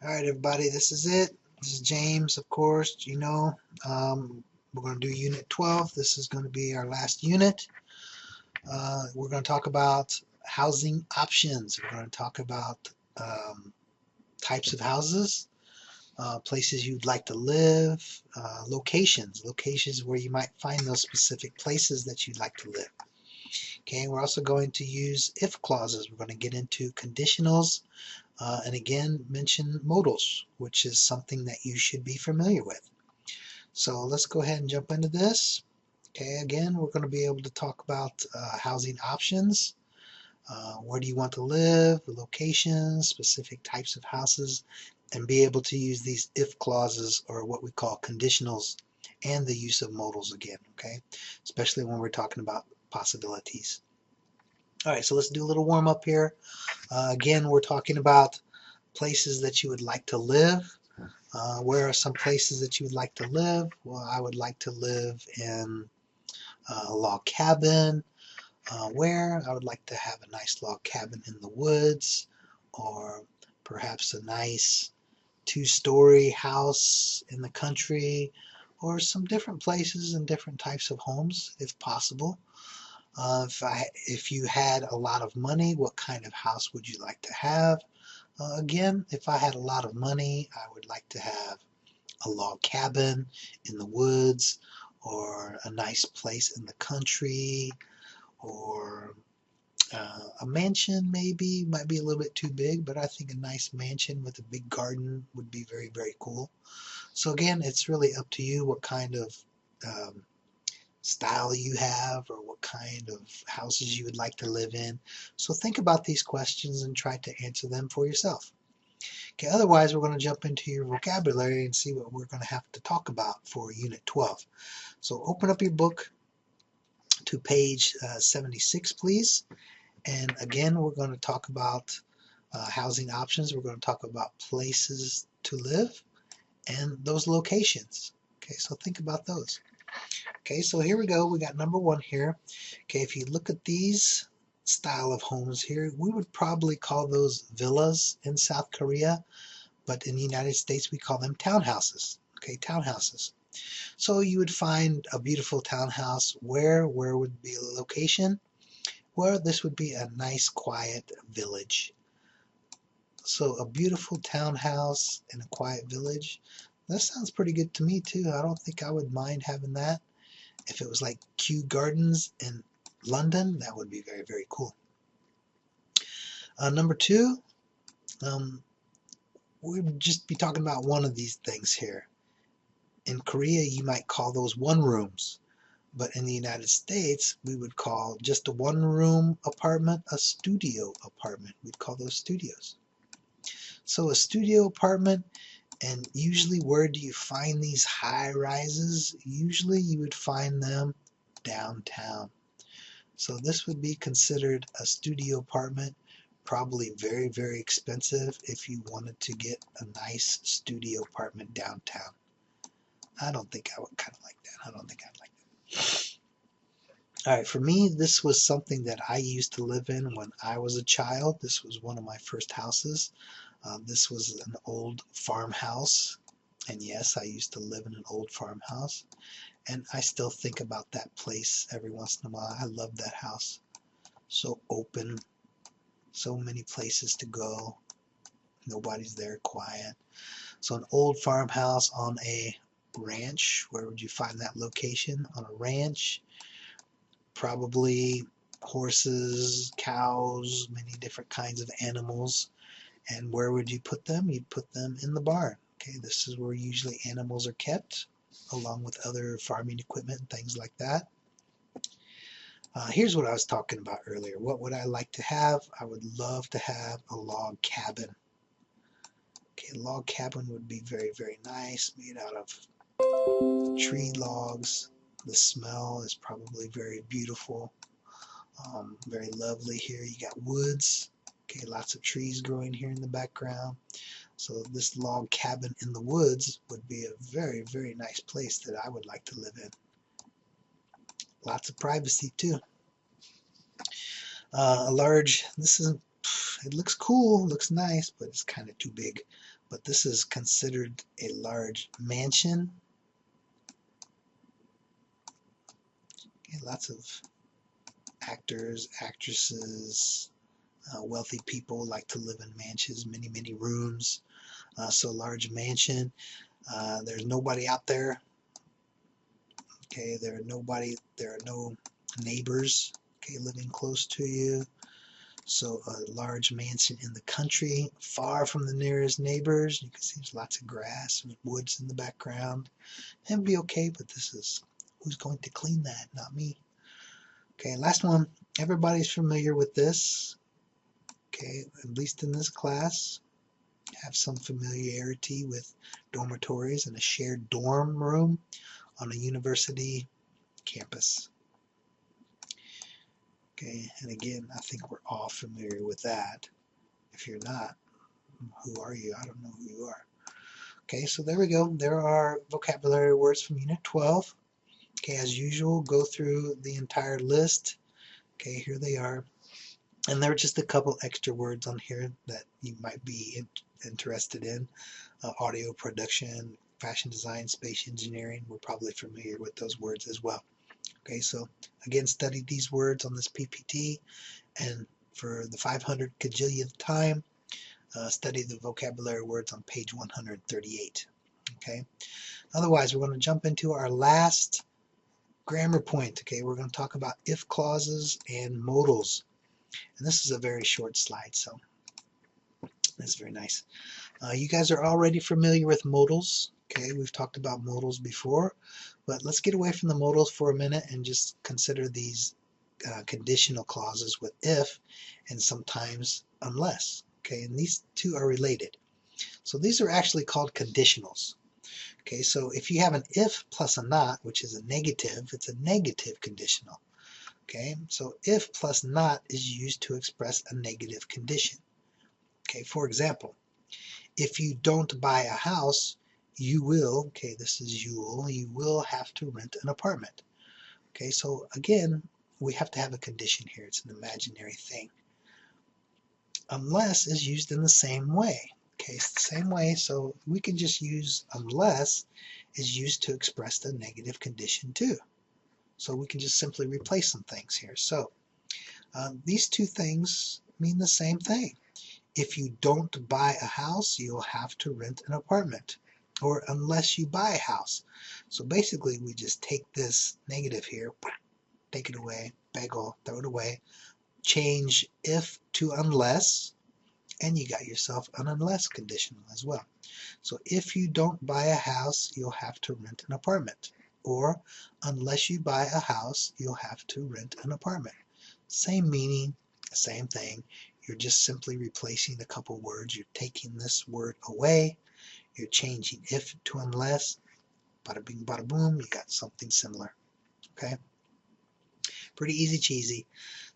Alright everybody, this is it. This is James, of course, we're going to do Unit 12. This is going to be our last unit. We're going to talk about housing options. We're going to talk about um, types of houses, places you'd like to live, locations where you might find those specific places that you'd like to live. Okay, we're also going to use if clauses. We're going to get into conditionals, and again mention modals, which is something that you should be familiar with. So let's go ahead and jump into this. Okay, again, we're going to be able to talk about housing options. Where do you want to live, the locations, specific types of houses, and be able to use these if clauses, or what we call conditionals, and the use of modals again, okay? Especially when we're talking about possibilities. All right, so let's do a little warm up here. Again, we're talking about places that you would like to live. Where are some places that you would like to live? Well, I would like to live in a log cabin. Where? I would like to have a nice log cabin in the woods, or perhaps a nice two-story house in the country, or some different places and different types of homes if possible. If you had a lot of money, what kind of house would you like to have? Again, if I had a lot of money, I would like to have a log cabin in the woods, or a nice place in the country, or a mansion maybe. Might be a little bit too big, but I think a nice mansion with a big garden would be very, very cool. So again, it's really up to you what kind of um, style you have, or what kind of houses you would like to live in. So think about these questions and try to answer them for yourself. Okay, otherwise we're going to jump into your vocabulary and see what we're going to have to talk about for Unit 12. So open up your book to page 76, please. And again, we're going to talk about housing options. We're going to talk about places to live and those locations. Okay, so think about those. Okay, so here we go. We got number one here. Okay, if you look at these style of homes here, we would probably call those villas in South Korea, but in the United States we call them townhouses. Okay, townhouses. So you would find a beautiful townhouse where would be a location? Well, this would be a nice quiet village. So a beautiful townhouse in a quiet village. That sounds pretty good to me too. I don't think I would mind having that. If it was like Kew Gardens in London, that would be very, very cool. Number two, um, we'd just be talking about one of these things here. In Korea, you might call those one rooms, but in the United States, we would call just a one room apartment a studio apartment. We'd call those studios. So a studio apartment, and usually where do you find these high rises? Usually you would find them downtown. So this would be considered a studio apartment, probably very, very expensive if you wanted to get a nice studio apartment downtown. I don't think I would kind of like that. I don't think I'd like that. All right, for me, this was something that I used to live in when I was a child. This was one of my first houses. This was an old farmhouse. And yes, I used to live in an old farmhouse. And I still think about that place every once in a while. I love that house. So open, so many places to go. Nobody's there, quiet. So an old farmhouse on a ranch. Where would you find that location? On a ranch, probably horses, cows, many different kinds of animals. And where would you put them? You'd put them in the barn. Okay, this is where usually animals are kept, along with other farming equipment and things like that. Here's what I was talking about earlier. What would I like to have? I would love to have a log cabin. Okay, a log cabin would be very, very nice, made out of tree logs. The smell is probably very beautiful, very lovely here. You got woods. Okay, lots of trees growing here in the background. So this log cabin in the woods would be a very, very nice place that I would like to live in. Lots of privacy too. This isn't It looks cool, looks nice, but it's kind of too big. But this is considered a large mansion. Okay, lots of actors, actresses, wealthy people like to live in mansions, many rooms. So large mansion. There's nobody out there. Okay, there are no neighbors, okay, living close to you. So a large mansion in the country, far from the nearest neighbors. You can see there's lots of grass and woods in the background. It'd be okay, but this is, who's going to clean that? Not me. Okay, last one. Everybody's familiar with this. Okay, at least in this class, have some familiarity with dormitories and a shared dorm room on a university campus. Okay, and again, I think we're all familiar with that. If you're not, who are you? I don't know who you are. Okay, so there we go. There are vocabulary words from Unit 12. Okay, as usual, go through the entire list. Okay, here they are. And there are just a couple extra words on here that you might be interested in. Audio production, fashion design, space engineering. We're probably familiar with those words as well. Okay, so again, study these words on this PPT, and for the 500 cajillionth time, study the vocabulary words on page 138. Okay, otherwise, we're going to jump into our last grammar point. Okay, we're going to talk about if clauses and modals. And this is a very short slide, so that's very nice. You guys are already familiar with modals. Okay, we've talked about modals before, but let's get away from the modals for a minute and just consider these conditional clauses with if and sometimes unless. Okay, and these two are related. So these are actually called conditionals. Okay, so if you have an if plus a not, which is a negative, it's a negative conditional. Okay, so if plus not is used to express a negative condition. Okay, for example, if you don't buy a house, you will, okay, this is you will have to rent an apartment. Okay, so again, we have to have a condition here. It's an imaginary thing. Unless is used in the same way. Okay, it's the same way, so we can just use unless is used to express the negative condition too. So we can just simply replace some things here. So these two things mean the same thing. If you don't buy a house, you'll have to rent an apartment. Or unless you buy a house. So basically we just take this negative here, take it away, bagel, throw it away, change if to unless, and you got yourself an unless conditional as well. So if you don't buy a house, you'll have to rent an apartment. Or unless you buy a house, you'll have to rent an apartment. Same meaning, same thing. You're just simply replacing a couple words. You're taking this word away. You're changing if to unless. Bada bing, bada boom. You got something similar. Okay? Pretty easy cheesy.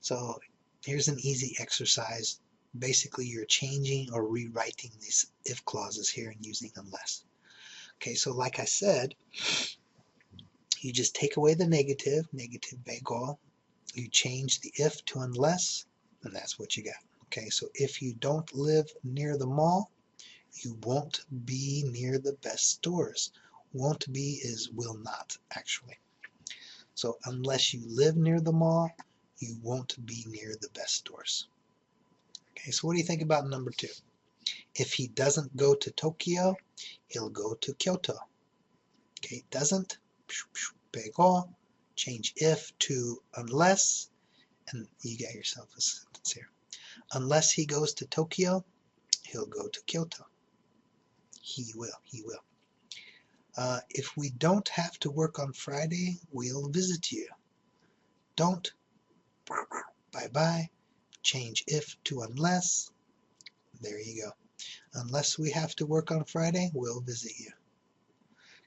So here's an easy exercise. Basically, you're changing or rewriting these if clauses here and using unless. Okay, so like I said, you just take away the negative bagel. You change the if to unless, and that's what you got. Okay, so if you don't live near the mall, you won't be near the best stores. Won't be is will not, actually. So unless you live near the mall, you won't be near the best stores. Okay, so what do you think about number 2? If he doesn't go to Tokyo, he'll go to Kyoto. Okay, doesn't, bagel, change if to unless, and you got yourself a sentence here. Unless he goes to Tokyo, he'll go to Kyoto. He will. If we don't have to work on Friday, we'll visit you. Don't, bye-bye, change if to unless. There you go. Unless we have to work on Friday, we'll visit you.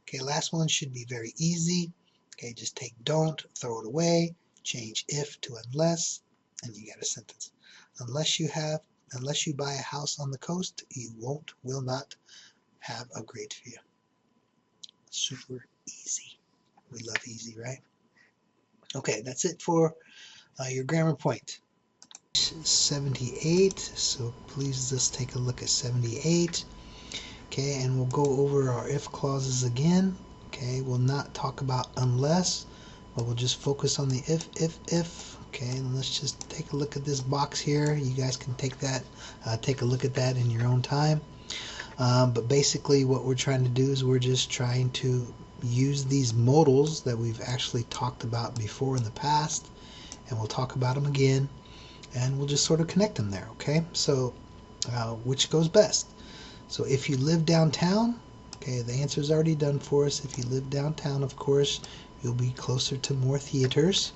Okay, last one should be very easy. Okay, just take don't, throw it away, change if to unless, and you got a sentence. Unless you buy a house on the coast, you will not have a great view. Super easy. We love easy, right? Okay, that's it for your grammar point. 78. So please just take a look at 78. Okay, and we'll go over our if clauses again. Okay, we'll not talk about unless, but we'll just focus on the if. Okay, and let's just take a look at this box here. You guys can take a look at that in your own time. But basically what we're trying to do is we're just trying to use these modals that we've actually talked about before in the past, and we'll talk about them again, and we'll just sort of connect them there. Okay, so which goes best? So if you live downtown, okay, the answer is already done for us. If you live downtown, of course, you'll be closer to more theaters.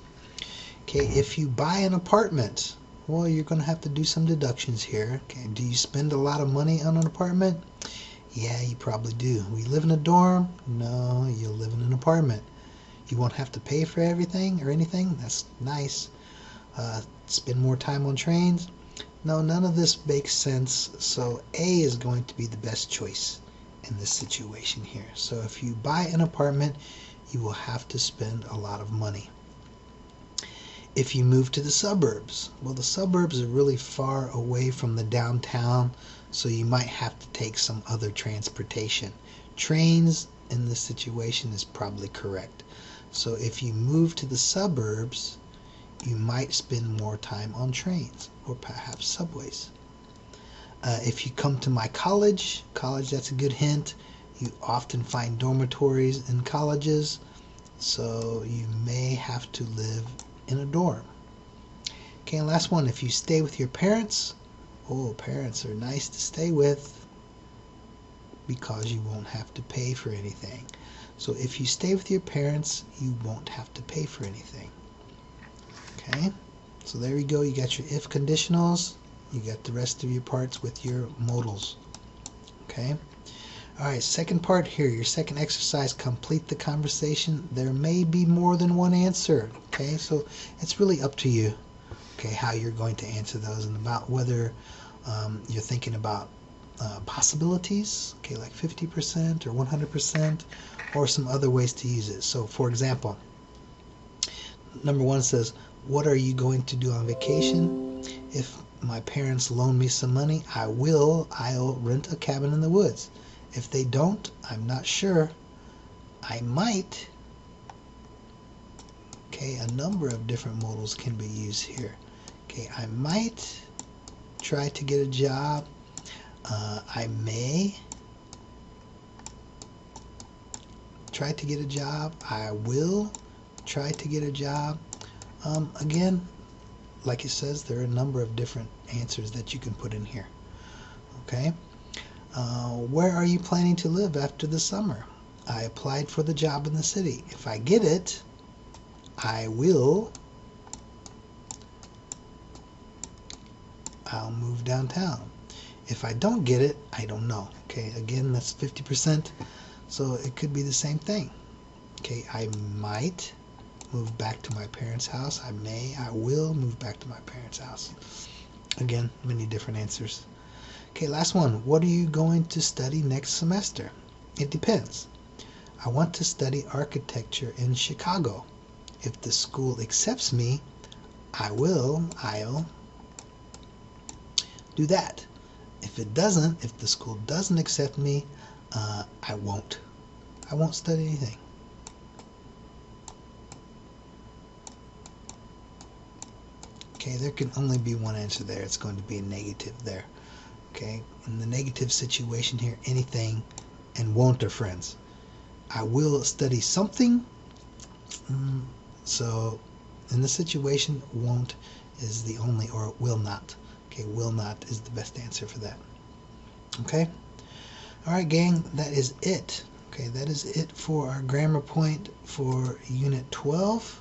Okay, if you buy an apartment, well, you're going to have to do some deductions here. Okay, do you spend a lot of money on an apartment? Yeah, you probably do. We live in a dorm? No, you'll live in an apartment. You won't have to pay for everything or anything? That's nice. Spend more time on trains? No, none of this makes sense. So A is going to be the best choice in this situation here. So if you buy an apartment, you will have to spend a lot of money. If you move to the suburbs, well, the suburbs are really far away from the downtown, so you might have to take some other transportation. Trains in this situation is probably correct. So if you move to the suburbs, you might spend more time on trains or perhaps subways. If you come to my college, that's a good hint. You often find dormitories in colleges, so you may have to live in a dorm. Okay, and last one, if you stay with your parents, oh, parents are nice to stay with because you won't have to pay for anything. So if you stay with your parents, you won't have to pay for anything. Okay, so there you go. You got your if conditionals. You got the rest of your parts with your modals. Okay. All right, second part here, your second exercise, complete the conversation. There may be more than one answer. Okay, so it's really up to you. Okay, how you're going to answer those, and about whether you're thinking about possibilities, okay, like 50% or 100%, or some other ways to use it. So for example, number one says, what are you going to do on vacation? If my parents loan me some money, I'll rent a cabin in the woods. If they don't, I'm not sure. I might. Okay, a number of different modals can be used here. Okay, I might try to get a job. I may try to get a job. I will try to get a job. Again, like it says, there are a number of different answers that you can put in here. Okay. Where are you planning to live after the summer? I applied for the job in the city. If I get it, I'll move downtown. If I don't get it, I don't know. Okay, again, that's 50%, so it could be the same thing. Okay, I might move back to my parents' house. I will move back to my parents' house. Again, many different answers. Okay, last one. What are you going to study next semester? It depends. I want to study architecture in Chicago. If the school accepts me, I'll do that. If it doesn't, if the school doesn't accept me, I won't study anything. Okay, there can only be one answer there. It's going to be a negative there. Okay, in the negative situation here, anything and won't are friends. I will study something. So in this situation, won't is the only, or will not. Okay, will not is the best answer for that. Okay, all right, gang, that is it. Okay, that is it for our grammar point for Unit 12.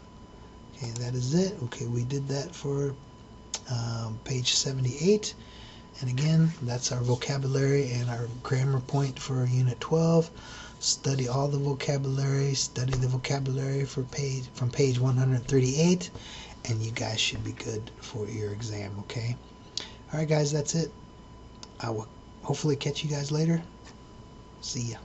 Okay, that is it. Okay, we did that for page 78. And again, that's our vocabulary and our grammar point for Unit 12. Study all the vocabulary, study the vocabulary from page 138, and you guys should be good for your exam, okay? All right, guys, that's it. I will hopefully catch you guys later. See ya.